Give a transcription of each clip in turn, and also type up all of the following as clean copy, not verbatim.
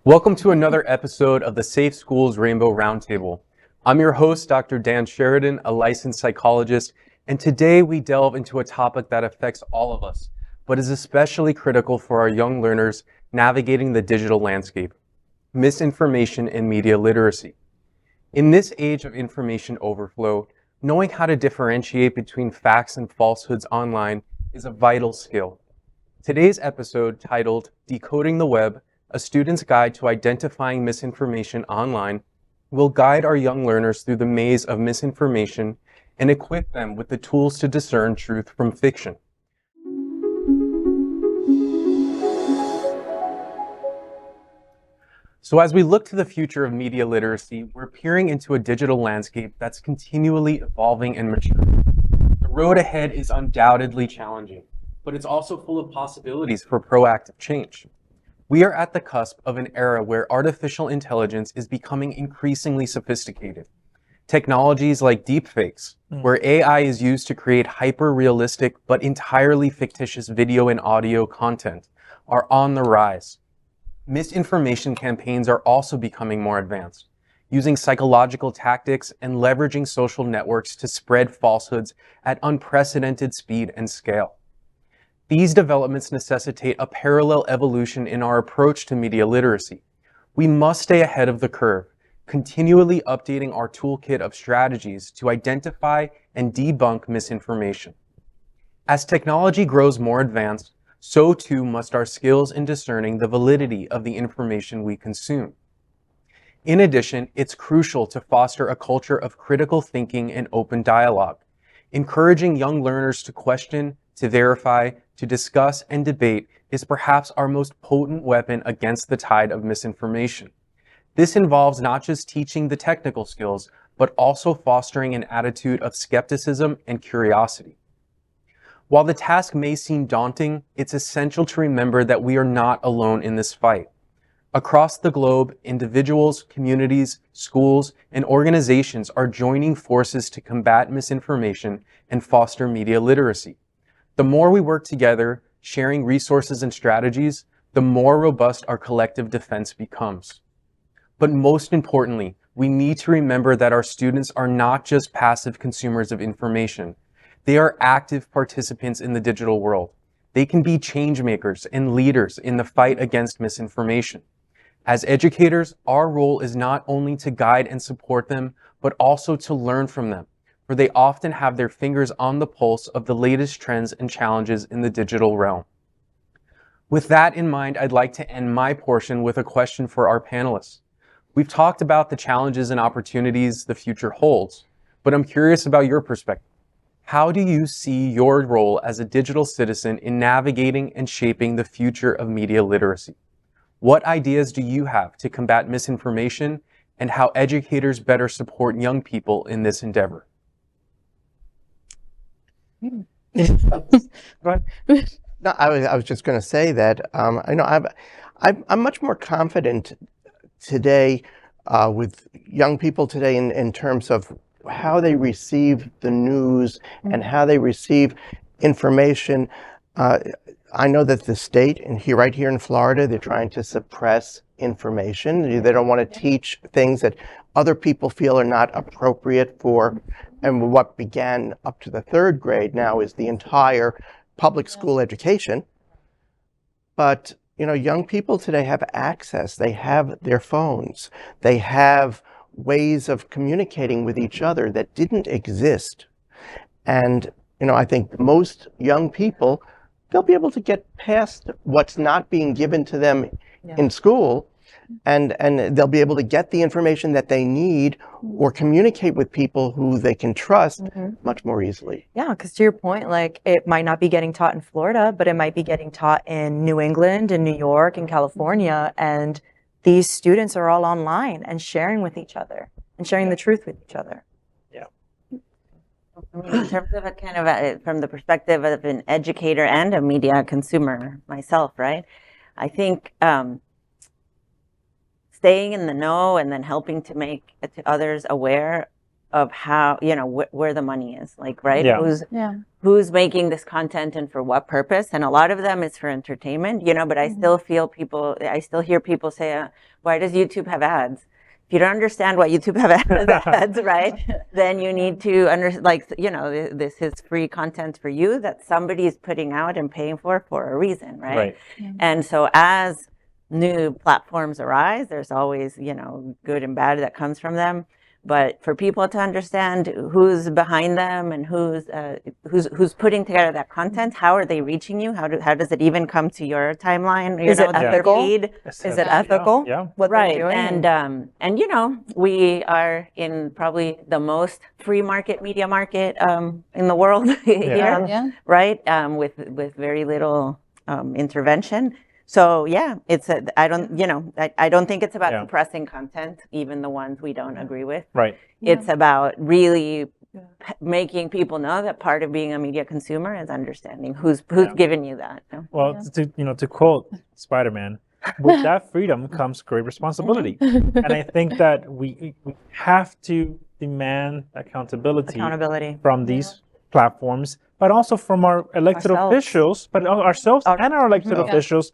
Welcome to another episode of the Safe Schools Rainbow Roundtable. I'm your host, Dr. Dan Sheridan, a licensed psychologist, and today we delve into a topic that affects all of us, but is especially critical for our young learners navigating the digital landscape: misinformation and media literacy. In this age of information overflow, knowing how to differentiate between facts and falsehoods online is a vital skill. Today's episode, titled Decoding the Web, a student's guide to identifying misinformation online, will guide our young learners through the maze of misinformation and equip them with the tools to discern truth from fiction. So as we look to the future of media literacy, we're peering into a digital landscape that's continually evolving and maturing. The road ahead is undoubtedly challenging, but it's also full of possibilities for proactive change. We are at the cusp of an era where artificial intelligence is becoming increasingly sophisticated. Technologies like deepfakes, where AI is used to create hyper-realistic but entirely fictitious video and audio content, are on the rise. Misinformation campaigns are also becoming more advanced, using psychological tactics and leveraging social networks to spread falsehoods at unprecedented speed and scale. These developments necessitate a parallel evolution in our approach to media literacy. We must stay ahead of the curve, continually updating our toolkit of strategies to identify and debunk misinformation. As technology grows more advanced, so too must our skills in discerning the validity of the information we consume. In addition, it's crucial to foster a culture of critical thinking and open dialogue, encouraging young learners to question, to verify, to discuss, and debate is perhaps our most potent weapon against the tide of misinformation. This involves not just teaching the technical skills, but also fostering an attitude of skepticism and curiosity. While the task may seem daunting, it's essential to remember that we are not alone in this fight. Across the globe, individuals, communities, schools, and organizations are joining forces to combat misinformation and foster media literacy. The more we work together, sharing resources and strategies, the more robust our collective defense becomes. But most importantly, we need to remember that our students are not just passive consumers of information. They are active participants in the digital world. They can be change makers and leaders in the fight against misinformation. As educators, our role is not only to guide and support them, but also to learn from them, for they often have their fingers on the pulse of the latest trends and challenges in the digital realm. With that in mind, I'd like to end my portion with a question for our panelists. We've talked about the challenges and opportunities the future holds, but I'm curious about your perspective. How do you see your role as a digital citizen in navigating and shaping the future of media literacy? What ideas do you have to combat misinformation, and how educators better support young people in this endeavor? No, I was just going to say that I'm much more confident today with young people today in terms of how they receive the news and how they receive information. I know that the state right here in Florida, they're trying to suppress information. They don't want to teach things that other people feel are not appropriate for. And what began up to the 3rd grade now is the entire public school education. But, young people today have access. They have their phones. They have ways of communicating with each other that didn't exist. And, I think most young people, they'll be able to get past what's not being given to them in school, and they'll be able to get the information that they need or communicate with people who they can trust much more easily. Yeah, because to your point, it might not be getting taught in Florida, but it might be getting taught in New England and New York and California, and these students are all online and sharing with each other and sharing the truth with each other. Yeah. In terms of from the perspective of an educator and a media consumer myself, right? I think staying in the know and then helping to make others aware of how, where the money is, like, right? Yeah. Who's making this content and for what purpose? And a lot of them is for entertainment, but I still hear people say, why does YouTube have ads? If you don't understand what YouTube have ads, right? Then you need to this is free content for you that somebody is putting out and paying for a reason, right? Right. Yeah. And so as new platforms arise, there's always, good and bad that comes from them. But for people to understand who's behind them and who's putting together that content, how are they reaching you? How does it even come to your timeline? Is it ethical? Feed? Is it ethical? Yeah. What Right. they're doing? And we are in probably the most free market media market in the world here, Yeah. right? With very little intervention. So yeah, I don't think it's about suppressing content, even the ones we don't agree with. Right. It's about really making people know that part of being a media consumer is understanding who's giving you that. Well, to quote Spider-Man, with that freedom comes great responsibility. And I think that we have to demand accountability from these platforms, but also from our elected officials, but ourselves and our elected officials,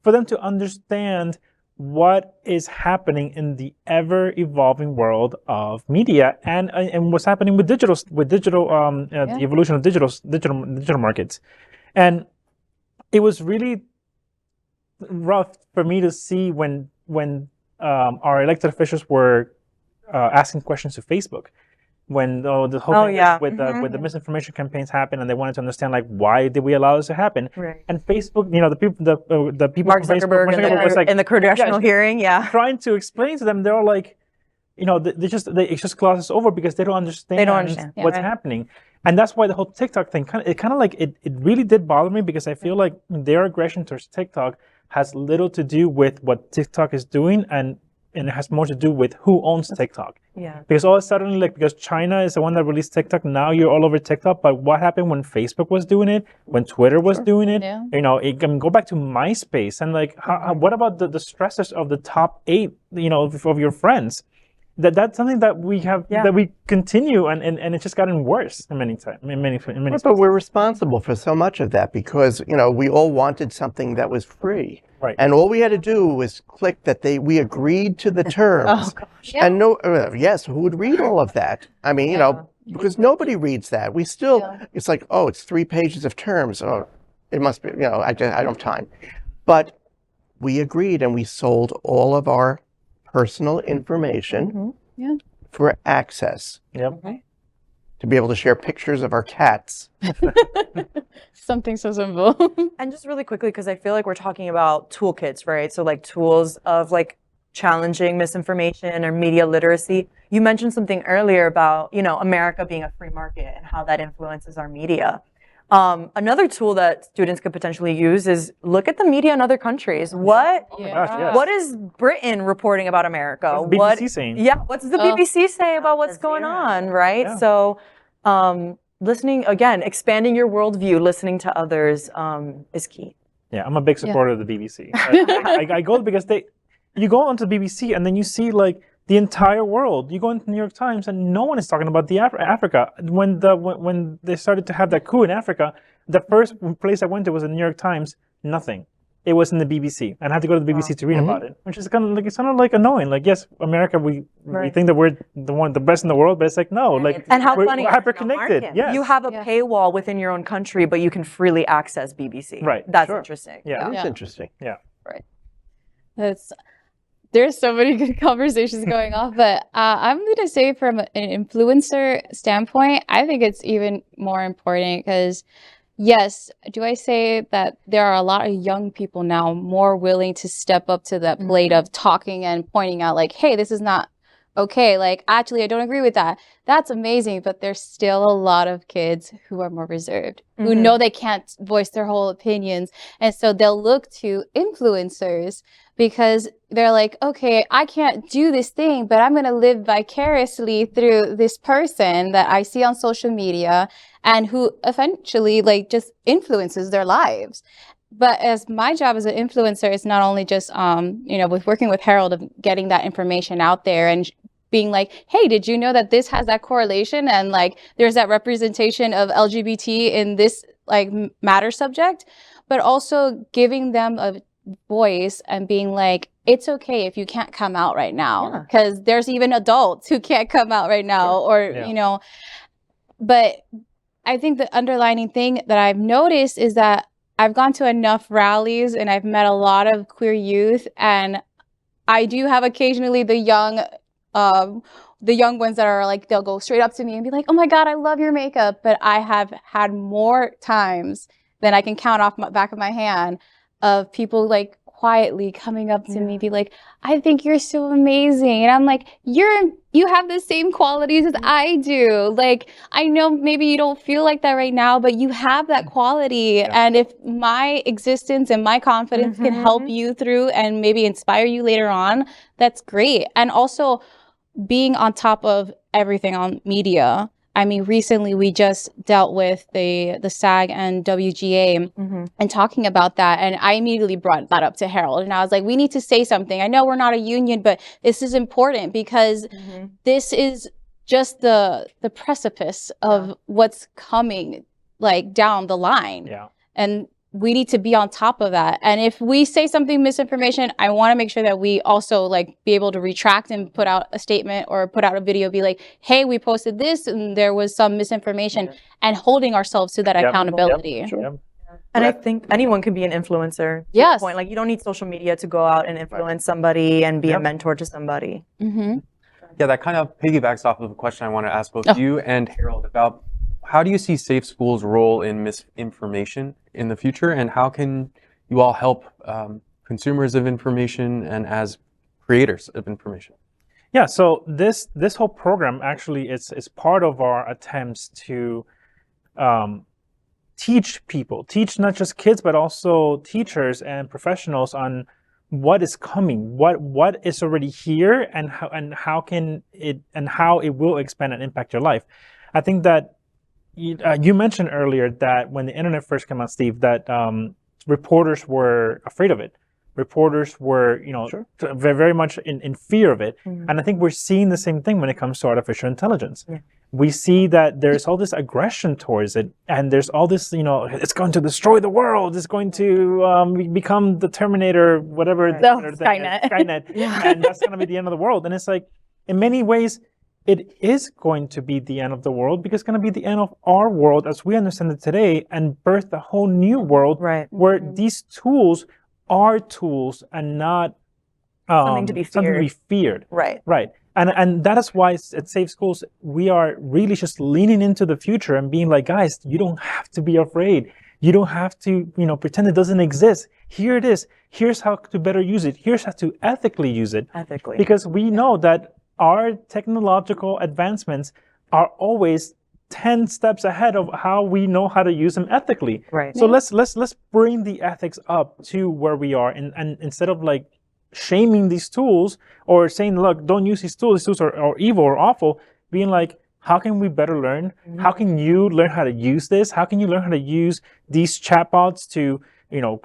for them to understand what is happening in the ever-evolving world of media and what's happening with digital, the evolution of digital markets. And it was really rough for me to see when our elected officials were asking questions to Facebook. When the whole thing with the misinformation campaigns happened, and they wanted to understand, like, why did we allow this to happen? Right. And Facebook, the people Mark from Facebook, Zuckerberg was like, in the congressional hearing, trying to explain to them, they're all like, they just glosses over because they don't understand what's happening. And that's why the whole TikTok thing it really did bother me, because I feel like their aggression towards TikTok has little to do with what TikTok is doing, and it has more to do with who owns TikTok. Yeah. Because all of a sudden, because China is the one that released TikTok, now you're all over TikTok. But what happened when Facebook was doing it, when Twitter was doing it? Yeah. Go back to MySpace, and what about the stresses of the top 8, of your friends? That's something that we have, that we continue, and it's just gotten worse in many But we're responsible for so much of that, because we all wanted something that was free. Right. And all we had to do was click that we agreed to the terms. Oh, gosh. Yeah. And who would read all of that? I mean, because nobody reads that. We still, it's like, oh, it's 3 pages of terms. Oh, it must be, I don't have time. But we agreed, and we sold all of our personal information for access. Yep. Okay. To be able to share pictures of our cats. Something so simple. And just really quickly, because I feel like we're talking about toolkits, right? So tools of challenging misinformation or media literacy. You mentioned something earlier about, America being a free market and how that influences our media. Another tool that students could potentially use is look at the media in other countries. What is Britain reporting about America? What's the BBC saying? Yeah, what does the BBC say about what's going on, right? Yeah. So listening, again, expanding your worldview, listening to others is key. Yeah, I'm a big supporter of the BBC. I go because you go onto the BBC, and then you see the entire world. You go into the New York Times, and no one is talking about Africa. When they started to have that coup in Africa, the first place I went to was the New York Times. Nothing. It was in the BBC, and I had to go to the BBC to read about it, which is kind of annoying. Yes, America, we think that we're the best in the world, but it's no, and how we're funny, hyper-connected. Yes. You have a paywall within your own country, but you can freely access BBC. Right. That's interesting. Yeah. It's interesting. Yeah. Right. There's so many good conversations going on, but I'm going to say from an influencer standpoint, I think it's even more important because, yes, do I say that there are a lot of young people now more willing to step up to that plate of talking and pointing out hey, this is not okay. Actually, I don't agree with that. That's amazing. But there's still a lot of kids who are more reserved, who know they can't voice their whole opinions. And so they'll look to influencers because they're okay, I can't do this thing, but I'm going to live vicariously through this person that I see on social media and who eventually just influences their lives. But as my job as an influencer is not only just, with working with Harold of getting that information out there and being like, hey, did you know that this has that correlation and like there's that representation of LGBT in this like matter subject, but also giving them a voice and being like, it's okay if you can't come out right now, because there's even adults who can't come out right now, or you know. But I think the underlining thing that I've noticed is that I've gone to enough rallies and I've met a lot of queer youth, and I do have occasionally the young ones that are like, they'll go straight up to me and be like, oh my God, I love your makeup. But I have had more times than I can count off the back of my hand of people like quietly coming up to me, be like, I think you're so amazing. And I'm like, you have the same qualities as I do. Like, I know maybe you don't feel like that right now, but you have that quality. And if my existence and my confidence can help you through and maybe inspire you later on, that's great. And also being on top of everything on media. I mean, recently we just dealt with the SAG and WGA and talking about that. And I immediately brought that up to Harold. And I was like, we need to say something. I know we're not a union, but this is important because this is just the precipice of what's coming like down the line. And we need to be on top of that. And if we say something misinformation, I want to make sure that we also like be able to retract and put out a statement or put out a video, be like, hey, we posted this and there was some misinformation, and holding ourselves to that accountability. And I think anyone can be an influencer. Yes. Point. Like, you don't need social media to go out and influence somebody and be a mentor to somebody. Yeah, that kind of piggybacks off of a question I want to ask both you and Harold about how do you see Safe Schools' role in misinformation in the future, and how can you all help consumers of information and as creators of information? Yeah, so this whole program actually is part of our attempts to teach not just kids, but also teachers and professionals on what is coming, what is already here, and how it will expand and impact your life. I think that you mentioned earlier that when the internet first came out, Steve, that reporters were afraid of it. Reporters were, very much in fear of it. And I think we're seeing the same thing when it comes to artificial intelligence. We see that there's all this aggression towards it, and there's all this, it's going to destroy the world. It's going to become the Terminator, whatever. Skynet. And that's going to be the end of the world. And it's like, in many ways, it is going to be the end of the world, because it's going to be the end of our world as we understand it today, and birth a whole new world where these tools are tools and not something to be feared. Right. And that is why at Safe Schools, we are really just leaning into the future and being like, guys, you don't have to be afraid. You don't have to, pretend it doesn't exist. Here it is. Here's how to better use it. Here's how to ethically use it. Because we know that our technological advancements are always 10 steps ahead of how we know how to use them ethically. So let's bring the ethics up to where we are, and instead of like shaming these tools or saying, look, don't use these tools are evil or awful, being like, how can we better learn? How can you learn how to use this? How can you learn how to use these chatbots to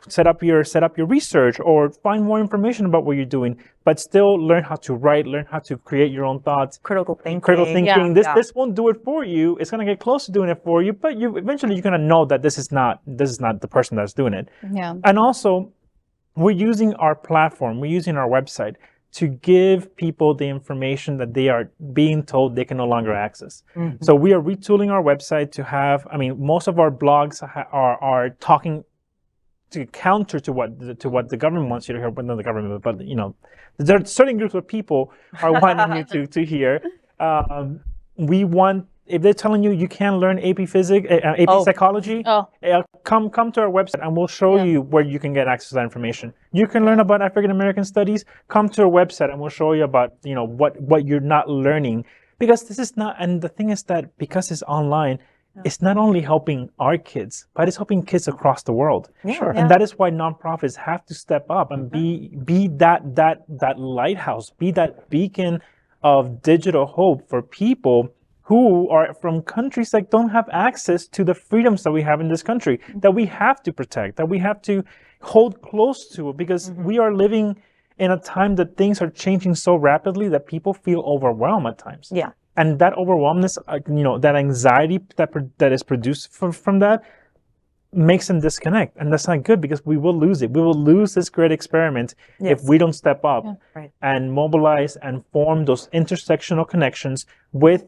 set up your research or find more information about what you're doing, but still learn how to write, learn how to create your own thoughts. Critical thinking. This won't do it for you. It's going to get close to doing it for you, but eventually you're going to know that this is not the person that's doing it. And also, we're using our platform, we're using our website to give people the information that they are being told they can no longer access. So we are retooling our website to have, most of our blogs are talking to counter to what the government wants you to hear, but not the government, but there are certain groups of people are wanting you to hear. We want, if they're telling you can't learn AP physics, AP psychology, come to our website and we'll show you where you can get access to that information. You can learn about African American studies. Come to our website and we'll show you about what you're not learning, because this is not. And the thing is that because it's online, it's not only helping our kids, but it's helping kids across the world. And that is why nonprofits have to step up and be that lighthouse, be that beacon of digital hope for people who are from countries that don't have access to the freedoms that we have in this country, that we have to protect, that we have to hold close to, because we are living in a time that things are changing so rapidly that people feel overwhelmed at times. Yeah. And that overwhelmness, that anxiety that is produced from that makes them disconnect. And that's not good, because we will lose it. We will lose this great experiment if we don't step up and mobilize and form those intersectional connections with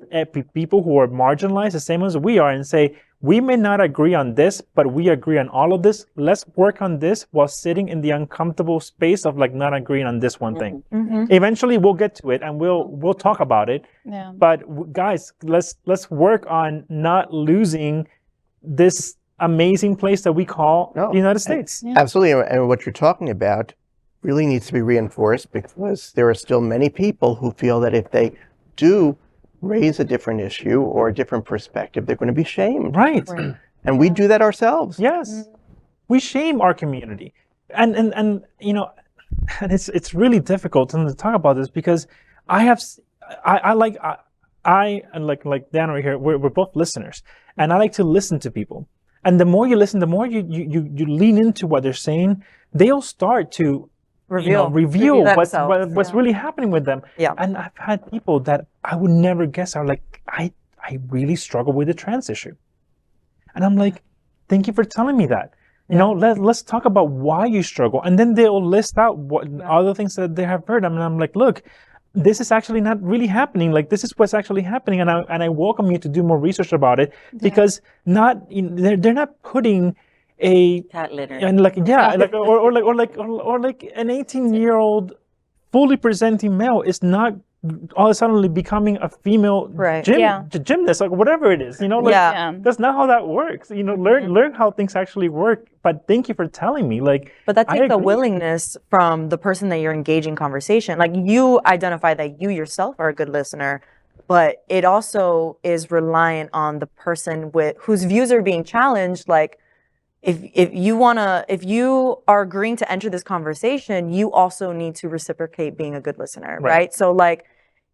people who are marginalized the same as we are, and say, we may not agree on this, but we agree on all of this. Let's work on this while sitting in the uncomfortable space of not agreeing on this one thing. Eventually we'll get to it, and we'll talk about it. But guys, let's work on not losing this amazing place that we call the United States. Absolutely. And what you're talking about really needs to be reinforced, because there are still many people who feel that if they do raise a different issue or a different perspective, they're going to be shamed. Right. And we do that ourselves. Yes. We shame our community. And it's really difficult to talk about this, because I like Dan right here, we're both listeners, and I like to listen to people. And the more you listen, the more you lean into what they're saying, they'll start to reveal what's really happening with them. And I've had people that I would never guess are like, I really struggle with the trans issue. And I'm like, thank you for telling me that. Let's talk about why you struggle. And then they'll list out what other things that they have heard. I mean, I'm like, look, this is actually not really happening. This is what's actually happening, and I welcome you to do more research about it, because they're not putting a cat litter and or an 18-year-old fully presenting male is not all of a sudden becoming a female gymnast, whatever it is. That's not how that works. Learn how things actually work. But thank you for telling me. But that takes a willingness from the person that you're engaging conversation. You identify that you yourself are a good listener, but it also is reliant on the person whose views are being challenged. If you are agreeing to enter this conversation, you also need to reciprocate being a good listener, right? So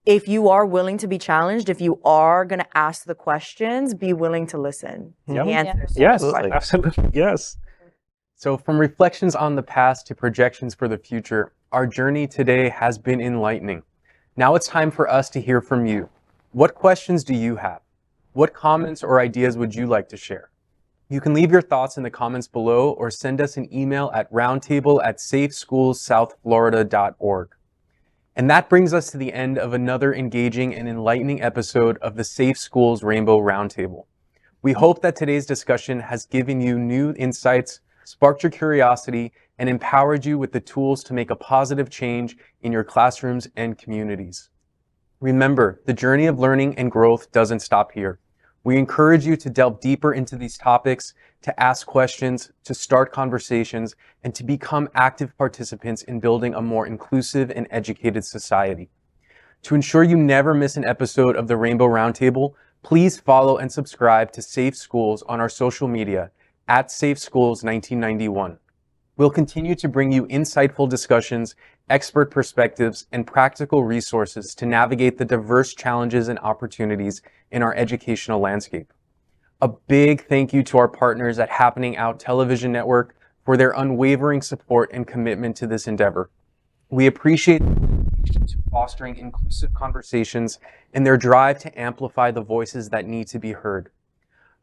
if you are willing to be challenged, if you are going to ask the questions, be willing to listen to the answers. Yes, absolutely. Yes. So from reflections on the past to projections for the future, our journey today has been enlightening. Now it's time for us to hear from you. What questions do you have? What comments or ideas would you like to share? You can leave your thoughts in the comments below, or send us an email at roundtable@safeschoolssouthflorida.org. And that brings us to the end of another engaging and enlightening episode of the Safe Schools Rainbow Roundtable. We hope that today's discussion has given you new insights, sparked your curiosity, and empowered you with the tools to make a positive change in your classrooms and communities. Remember, the journey of learning and growth doesn't stop here. We encourage you to delve deeper into these topics, to ask questions, to start conversations, and to become active participants in building a more inclusive and educated society. To ensure you never miss an episode of the Rainbow Roundtable, please follow and subscribe to Safe Schools on our social media @SafeSchools1991. We'll continue to bring you insightful discussions, expert perspectives, and practical resources to navigate the diverse challenges and opportunities in our educational landscape. A big thank you to our partners at Happening Out Television Network for their unwavering support and commitment to this endeavor. We appreciate their dedication to fostering inclusive conversations and their drive to amplify the voices that need to be heard.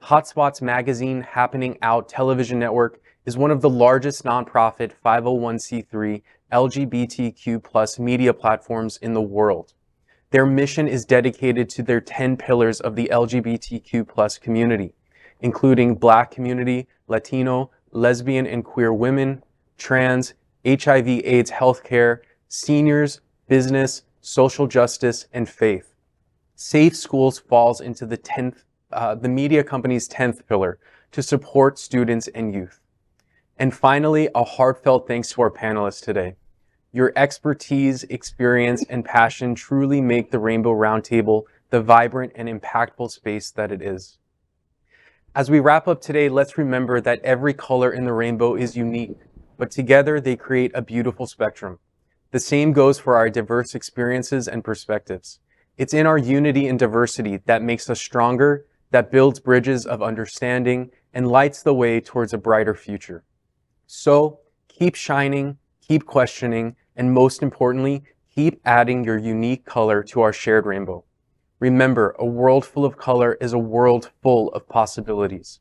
Hotspots Magazine Happening Out Television Network is one of the largest nonprofit 501c3 LGBTQ+ media platforms in the world. Their mission is dedicated to their 10 pillars of the LGBTQ+ community, including Black community, Latino, lesbian and queer women, trans, HIV/AIDS healthcare, seniors, business, social justice, and faith. Safe Schools falls into the media company's 10th pillar, to support students and youth. And finally, a heartfelt thanks to our panelists today. Your expertise, experience, and passion truly make the Rainbow Roundtable the vibrant and impactful space that it is. As we wrap up today, let's remember that every color in the rainbow is unique, but together they create a beautiful spectrum. The same goes for our diverse experiences and perspectives. It's in our unity and diversity that makes us stronger, that builds bridges of understanding, and lights the way towards a brighter future. So, keep shining, keep questioning, And most importantly, keep adding your unique color to our shared rainbow. Remember, a world full of color is a world full of possibilities.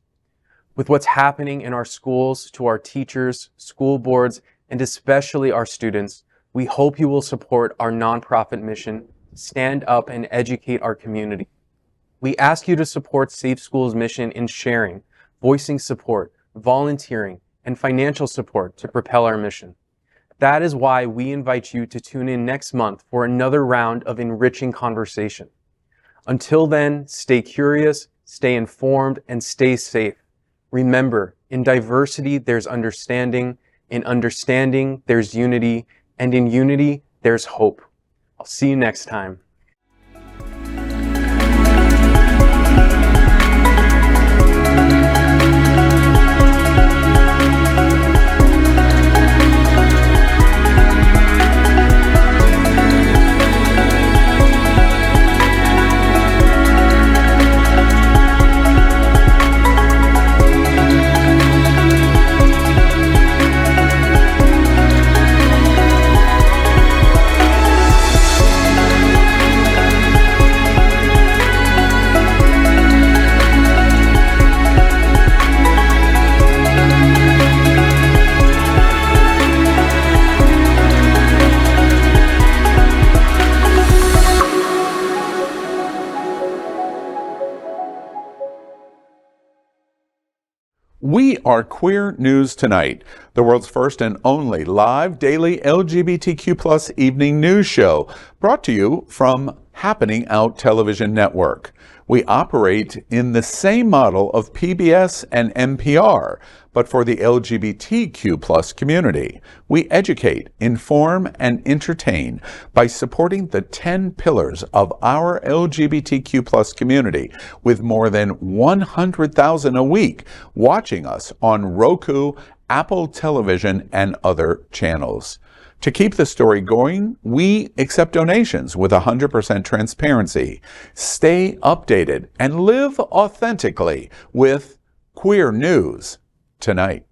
With what's happening in our schools, to our teachers, school boards, and especially our students, we hope you will support our nonprofit mission, stand up and educate our community. We ask you to support Safe Schools' mission in sharing, voicing support, volunteering, and financial support to propel our mission. That is why we invite you to tune in next month for another round of enriching conversation. Until then, stay curious, stay informed, and stay safe. Remember, in diversity, there's understanding. In understanding, there's unity. And in unity, there's hope. I'll see you next time. We are Queer News Tonight, the world's first and only live daily LGBTQ+ evening news show, brought to you from Happening Out Television Network. We operate in the same model of PBS and NPR, but for the LGBTQ+ community. We educate, inform, and entertain by supporting the 10 pillars of our LGBTQ+ community, with more than 100,000 a week watching us on Roku, Apple Television, and other channels. To keep the story going, we accept donations with 100% transparency. Stay updated and live authentically with Queer News Tonight.